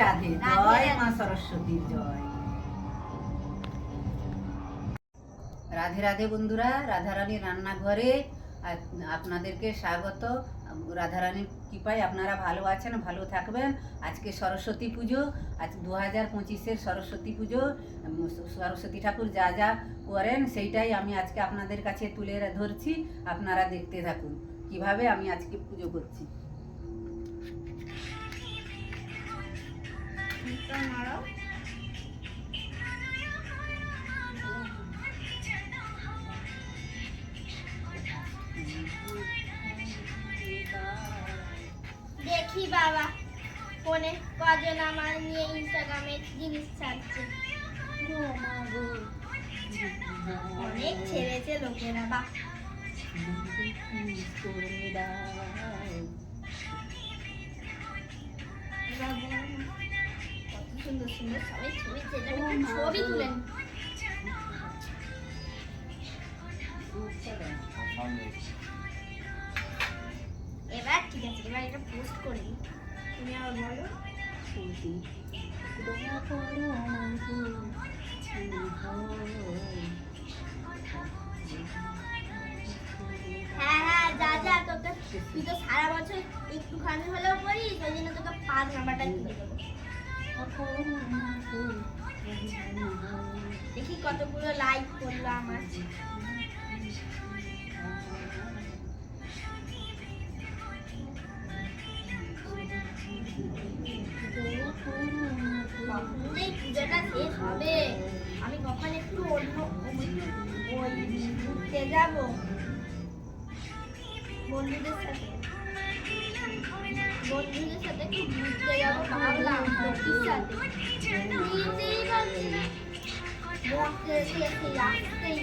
রাধে। জয় মা সরস্বতীর জয়। রাধে রাধে বন্ধুরা, রাধারানীর রান্নাঘরে আপনাদেরকে স্বাগত। রাধারানীর কৃপায় আপনারা ভালো আছেন, ভালো থাকবেন। আজকে সরস্বতী পুজো, আজ 2025-এর সরস্বতী পুজো। সরস্বতী ঠাকুর যা যা করেন সেইটাই আমি আজকে আপনাদের কাছে তুলে ধরছি। আপনারা দেখতে থাকুন কিভাবে আমি আজকে পুজো করছি। দেখি বাবা ফোনে কজন আমার নিয়ে ইনস্টাগ্রামে জিনিস ছাড়ছে। অনেক ছেড়েছে লোকেরা। বা কত সুন্দর সুন্দর সবাই ছবি ছবি তুলেন। এবার ঠিক আছে, এবার এটা পোস্ট করি। তুমি আবার বলো। হ্যাঁ হ্যাঁ, যা যা তোকে, তুই তো সারা বছর একটুখানি হলেও পড়িস, ওই জন্য তোকে 5 নাম্বারটা তুলে দেবো। দেখি কতগুলো লাইক করলো আমার। এই পূজাটা শেষ হবে, আমি কখন একটু অন্য ঘুরতে যাব বন্ধুদের সাথে একটু ঘুরতে যাবো ভাবলাম। তোর সাথে নিতেই পারছি না, আসতেই